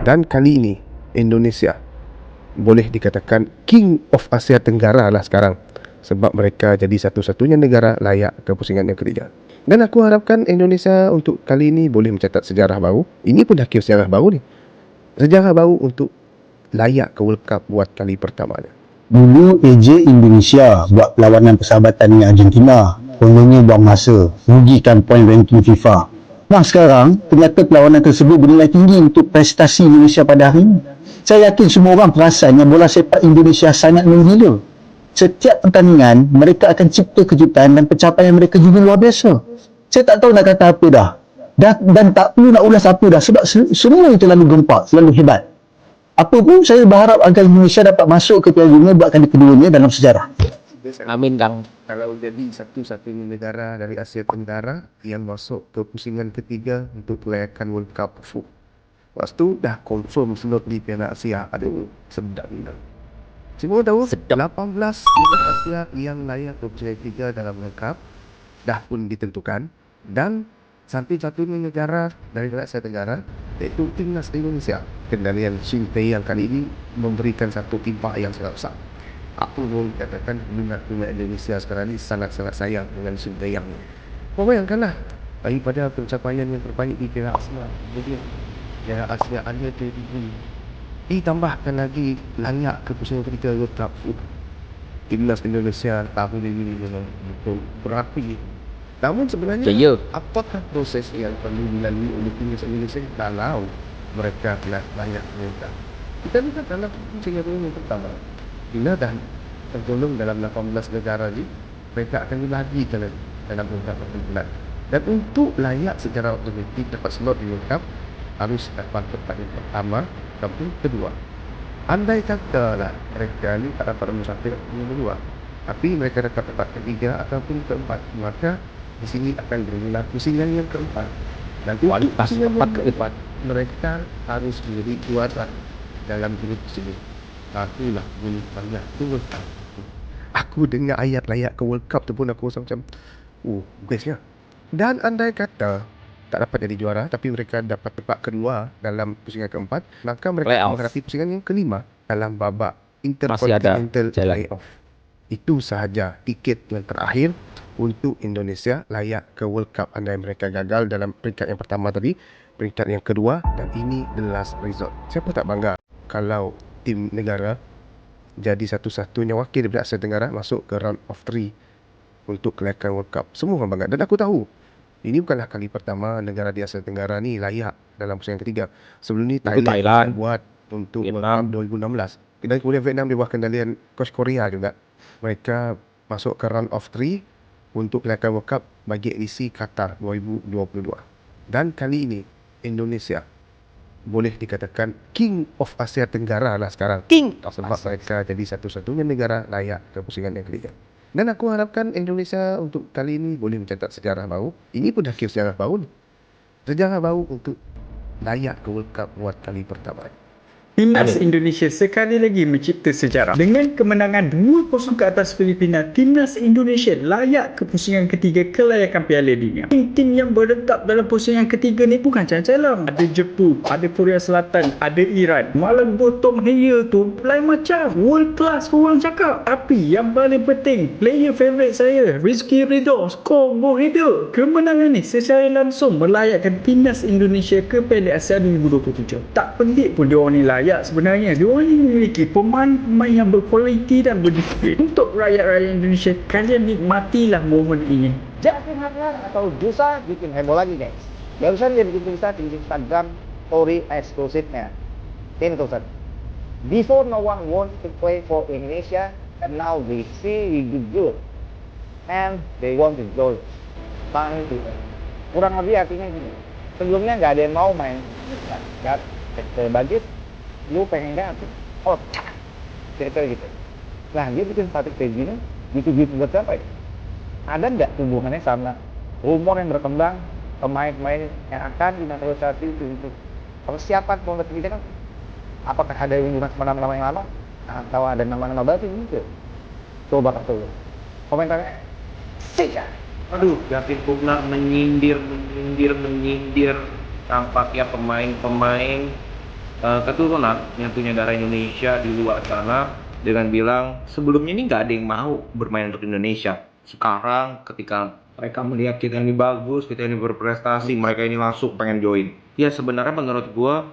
Dan kali ini Indonesia boleh dikatakan King of Asia Tenggara lah sekarang, sebab mereka jadi satu-satunya negara layak ke pusingan yang ketiga. Dan aku harapkan Indonesia untuk kali ini boleh mencatat sejarah baru. Ini pun dah kira sejarah baru ni. Sejarah baru untuk layak ke World Cup buat kali pertamanya. Dulu AJ Indonesia buat perlawanan persahabatan dengan Argentina, kononnya buang masa, rugikan poin ranking FIFA. Nah sekarang, ternyata perlawanan tersebut bernilai tinggi untuk prestasi Indonesia pada hari ini. Saya yakin semua orang perasan yang bola sepak Indonesia sangat menggila. Setiap pertandingan, mereka akan cipta kejutan dan pencapaian mereka juga luar biasa. Saya tak tahu nak kata apa dah. Dan tak perlu nak ulas apa dah, sebab semua terlalu gempak, terlalu hebat. Apa pun saya berharap agar Indonesia dapat masuk ke Piala Dunia buat kali keduanya dalam sejarah. Amin Kang. Kalau jadi satu-satunya negara dari Asia Tenggara yang masuk ke pusingan ketiga untuk merayakan World Cup. Lepas tu dah confirm slot di Piala Asia. Aduh, sedap ni. Semua tahu Sedap. 18 negara Asia yang layak ke pusingan ketiga dalam World Cup dah pun ditentukan, dan satu-satunya negara dari Asia Tenggara iaitu Timnas Indonesia. Kendalian Shin Tae-yong kali ini memberikan satu impak yang sangat besar. Aku pun katakan minat Indonesia sekarang ni sangat-sangat sayang dengan Shin Tae-yong. Kau bayangkanlah, daripada pencapaian yang terbaik di Piala Asia, kemudian Piala Asia hanya terjadi, ditambahkan lagi layak ke pusingan ketiga World Cup. Timnas Indonesia tahun ini memang betul berapi. Namun sebenarnya Jaya. apakah proses yang perlu dilalui oleh Timnas Indonesia kalau mereka telah banyak minta? Kita lihat dalam pusingan yang pertama, bila dah tergolong dalam 18 negara ni, mereka akan dibagi dalam beberapa kumpulan. Dan untuk layak secara otomatik dapat slot di World Cup, harus dapat pertandingan pertama ataupun kedua. Andai kata lah mereka ni tak dapat nombor satu ataupun kedua, tapi mereka dapat tempat ketiga ataupun keempat, maka di sini akan bermula pusingan yang keempat. Dan untuk Kualitas pusingan keempat yang keempat, mereka harus menjadi juara dalam grup sini. Itulah bunyi banyak World Cup. Aku dengar ayat layak ke World Cup tu pun aku rasa macam bestnya. Dan andai kata tak dapat jadi juara tapi mereka dapat tempat kedua dalam pusingan keempat, maka mereka Playoff. menghadapi pusingan yang kelima dalam babak Masih ada Intercontinental jalan. Playoff. Itu sahaja tiket yang terakhir untuk Indonesia layak ke World Cup. Andai mereka gagal dalam peringkat yang pertama tadi, peringkat yang kedua, dan ini the last resort. Siapa tak bangga kalau tim negara jadi satu-satunya wakil daripada Asia Tenggara masuk ke round of 3 untuk kelayakan World Cup. Semua orang bangga. Dan aku tahu ini bukanlah kali pertama negara di Asia Tenggara ni layak dalam pusingan ketiga. Sebelum ni Dulu Thailand, buat untuk World Vietnam. Cup 2016. Dan kemudian Vietnam di bawah kendalian coach Korea juga. Mereka masuk ke round of 3 untuk kelayakan World Cup bagi edisi Qatar 2022. Dan kali ini Indonesia boleh dikatakan King of Asia Tenggara lah sekarang, King of sebab Asia. mereka jadi satu-satunya negara layak ke pusingan yang ketiga. Dan aku harapkan Indonesia untuk kali ini boleh mencatat sejarah baru. Ini pun dah kira sejarah baru ni. Sejarah baru untuk layak ke World Cup buat kali pertama. Timnas Indonesia sekali lagi mencipta sejarah. Dengan kemenangan 2-0 ke atas Filipina, Timnas Indonesia layak ke pusingan ketiga kelayakan Piala Dunia. Tim yang berletak dalam pusingan ketiga ni bukan cacalang. Ada Jepun, ada Korea Selatan, ada Iran. Malah bottom layer tu lain macam. World class orang cakap. Tapi yang paling penting, player favourite saya, Rizky Ridho, skor gol header. Kemenangan ni secara langsung melayakkan Timnas Indonesia ke Piala Asia 2027. Tak pelik pun dia orang ni layak. Sebenarnya dia orang ini memiliki pemain-pemain yang berkualiti dan berdisiplin. Untuk rakyat-rakyat Indonesia, kalian nikmatilah momen ini. Jangan harap atau dosa bikin heboh lagi guys. Barusan dia bikin tulisan di Instagram story eksklusifnya. Ini tulisan. Before no one want to play for Indonesia, and now they see we do good, and they want to go. Kurang lebih artinya gini. Sebelumnya nggak ada yang mau main. Nggak bagis. Lu pengen gak tuh? Oh, cerita gitu. Nah, dia bikin statik kayak gini, gitu-gitu buat siapa ya? Ada nggak hubungannya sama rumor yang berkembang pemain-pemain yang akan dinaturalisasi itu? Persiapan mau kita kan? Apakah ada hubungan sama nama-nama yang lama? Atau ada nama-nama baru gitu? Coba tuh. Komentarnya. Sika. Aduh, Gavin Pugna menyindir tampaknya pemain-pemain keturunan yang punya darah Indonesia di luar sana dengan bilang sebelumnya ini nggak ada yang mau bermain untuk Indonesia. Sekarang ketika mereka melihat kita ini bagus, kita ini berprestasi, mereka ini langsung pengen join. Ya sebenarnya menurut gua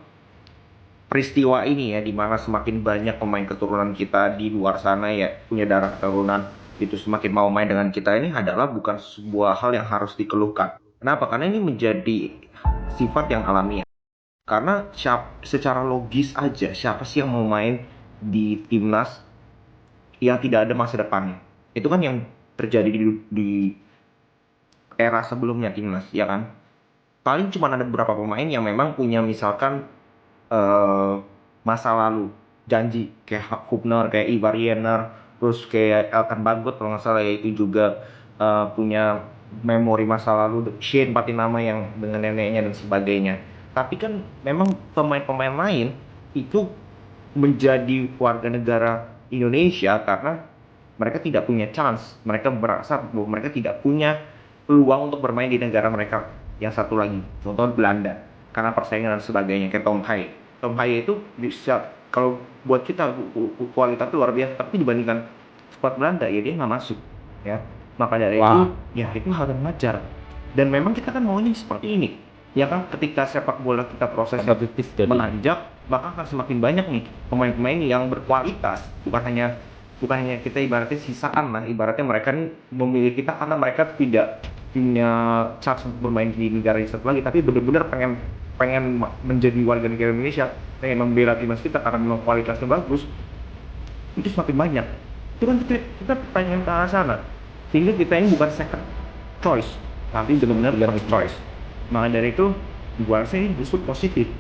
peristiwa ini ya dimana semakin banyak pemain keturunan kita di luar sana ya punya darah keturunan itu semakin mau main dengan kita ini adalah bukan sebuah hal yang harus dikeluhkan. Kenapa? Karena ini menjadi sifat yang alamiah. Karena secara logis aja siapa sih yang mau main di timnas yang tidak ada masa depannya? Itu kan yang terjadi di era sebelumnya timnas, ya kan? Paling cuma ada beberapa pemain yang memang punya misalkan eh, masa lalu janji kayak Hubner, kayak Ivar Jenner, terus kayak Elkan Bagot kalau nggak salah ya itu juga punya memori masa lalu, Shane Patinama yang dengan neneknya dan sebagainya. Tapi kan memang pemain-pemain lain itu menjadi warga negara Indonesia karena mereka tidak punya chance, mereka merasa bahwa mereka tidak punya peluang untuk bermain di negara mereka yang satu lagi, contoh Belanda, karena persaingan dan sebagainya. Kayak Tom Haye itu bisa, kalau buat kita kualitasnya luar biasa, tapi dibandingkan squad Belanda ya dia nggak masuk ya. Maka dari itu ya itu hal yang wajar dan memang kita kan maunya seperti ini ya kan. Ketika sepak bola kita prosesnya Kompetitif jadi. menanjak, maka akan semakin banyak nih pemain-pemain yang berkualitas. Bukan hanya kita ibaratnya sisaan lah, ibaratnya mereka nih memilih kita karena mereka tidak punya chance untuk bermain di negara yang satu lagi, tapi benar-benar pengen menjadi warga negara Indonesia, pengen membela timnas kita karena memang kualitasnya bagus. Itu semakin banyak. Itu kan kita pengen ke arah sana, sehingga kita ini bukan second choice tapi benar-benar first choice. Maka dari itu gua rasa ini justru positif.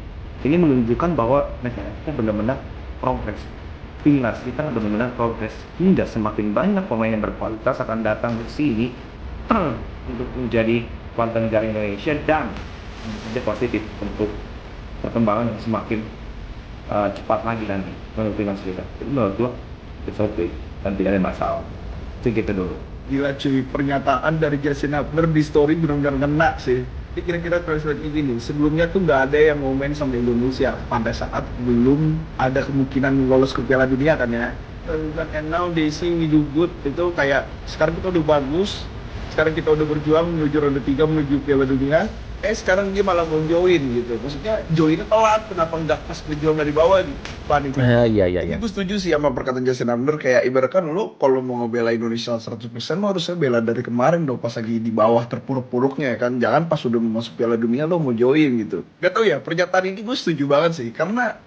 Ini menunjukkan bahwa negara kita benar-benar progres. Timnas kita benar-benar progres. Hingga semakin banyak pemain yang berkualitas akan datang ke sini untuk menjadi warga negara Indonesia dan menjadi positif untuk perkembangan yang semakin cepat lagi nanti menurut timnas kita. Itu menurut gua it's okay dan tidak ada masalah. Itu gitu dulu. Gila cuy, pernyataan dari Justin Hubner di story benar-benar ngena sih. Jadi kira-kira translate ini nih, sebelumnya tuh nggak ada yang mau main sama Indonesia pada saat belum ada kemungkinan lolos ke Piala Dunia kan ya. And now they see we do good, itu kayak sekarang kita udah bagus, sekarang kita udah berjuang menuju ronde 3 menuju Piala Dunia. Sekarang dia malah mau join gitu. Maksudnya joinnya telat, kenapa nggak pas berjuang dari bawah gitu. Panik. Iya. Gue setuju sih sama perkataan Justin Hubner, kayak ibaratkan lu kalau mau ngebela Indonesia 100% lu harusnya bela dari kemarin dong, pas lagi di bawah terpuruk-puruknya ya kan. Jangan pas udah masuk Piala Dunia lu mau join gitu. Gak tau ya, pernyataan ini gue setuju banget sih, karena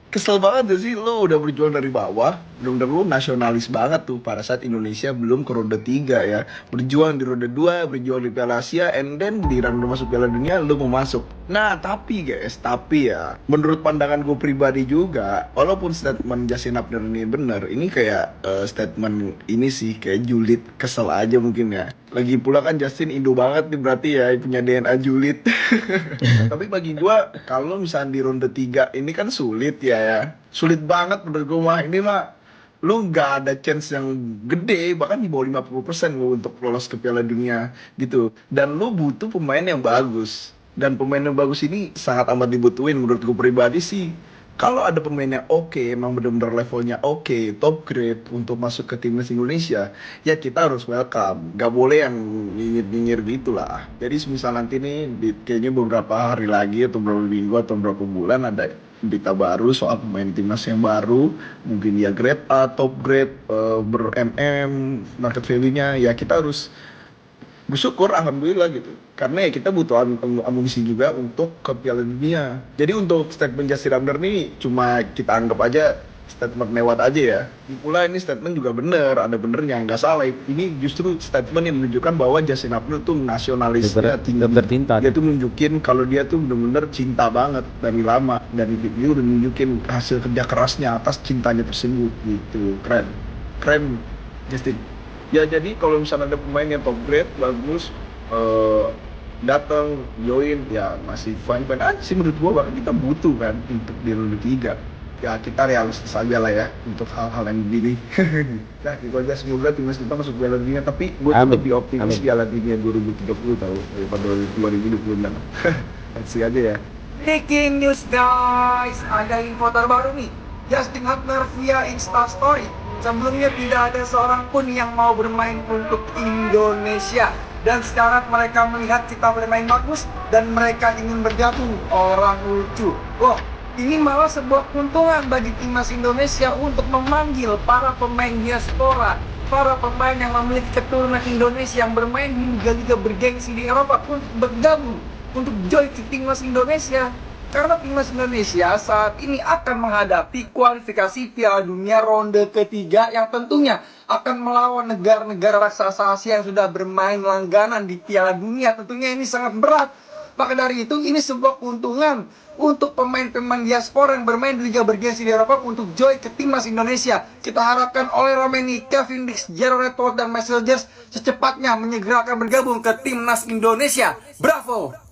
kesel banget gak sih lu udah berjuang dari bawah, bener-bener lu nasionalis banget tuh pada saat Indonesia belum ke ronde 3 ya. Berjuang di ronde 2, berjuang di Piala Asia, and then di ronde masuk Piala Dunia lu mau masuk. Nah tapi guys, ya menurut pandangan gue pribadi juga, walaupun statement Justin Hubner ini bener, ini kayak statement ini sih kayak julid, kesel aja mungkin ya. Lagi pula kan Justin Indo banget nih berarti ya, punya DNA julid. Tapi bagi gue, kalau misalnya di ronde 3 ini kan sulit ya. Sulit banget menurut gue mah. Ini mah lu nggak ada chance yang gede, bahkan di bawah 50% lu untuk lolos ke Piala Dunia gitu. Dan lu butuh pemain yang bagus. Dan pemain yang bagus ini sangat amat dibutuhin menurut gue pribadi sih. Kalau ada pemain yang oke, emang benar-benar levelnya oke, top grade untuk masuk ke timnas Indonesia, ya kita harus welcome. Gak boleh yang nyinyir-nyinyir gitu lah. Jadi misal nanti nih, kayaknya beberapa hari lagi atau beberapa minggu atau beberapa bulan ada berita baru soal pemain timnas yang baru, mungkin dia grade A, top grade, ber-MM, market value-nya, ya kita harus bersyukur, alhamdulillah gitu. Karena ya kita butuh amunisi juga untuk ke Piala Dunia. Jadi untuk statement Justin Hubner nih cuma kita anggap aja statement lewat aja ya. Pula ini statement juga bener, ada benernya, nggak salah. Ini justru statement yang menunjukkan bahwa Justin Hubner tuh nasionalisnya tinggi. Dia tuh nunjukin kalau dia tuh bener-bener cinta banget dari lama. Dan dia udah nunjukin hasil kerja kerasnya atas cintanya tersebut gitu. Keren Justin. Ya jadi kalau misalnya ada pemain yang top grade, bagus, datang, join, ya masih fine aja sih menurut gua. Bahkan kita butuh kan untuk di ronde 3. Ya kita realistis aja lah ya untuk hal-hal yang begini. Nah itu aja, semoga timnas kita masuk Piala Dunia. Tapi gua lebih optimis Piala Dunia 2030 tahu daripada 2026. Kasih aja ya. Breaking news guys, ada info terbaru nih. Justin Hubner via Instastory. Sebelumnya tidak ada seorang pun yang mau bermain untuk Indonesia. Dan sekarang mereka melihat kita bermain bagus dan mereka ingin bergabung. Orang lucu. Loh, ini malah sebuah keuntungan bagi timnas Indonesia untuk memanggil para pemain diaspora, para pemain yang memiliki keturunan Indonesia yang bermain di liga-liga bergengsi di Eropa untuk bergabung, untuk join ke timnas Indonesia. Karena timnas Indonesia saat ini akan menghadapi kualifikasi Piala Dunia ronde ketiga yang tentunya akan melawan negara-negara raksasa Asia yang sudah bermain langganan di Piala Dunia. Tentunya ini sangat berat. Maka dari itu ini sebuah keuntungan untuk pemain-pemain diaspora yang bermain di liga bergengsi di Eropa untuk join ke timnas Indonesia. Kita harapkan oleh Romeni, Kevin Dix, Jared Edward dan Marcel Jers secepatnya menyegerakan bergabung ke timnas Indonesia. Bravo!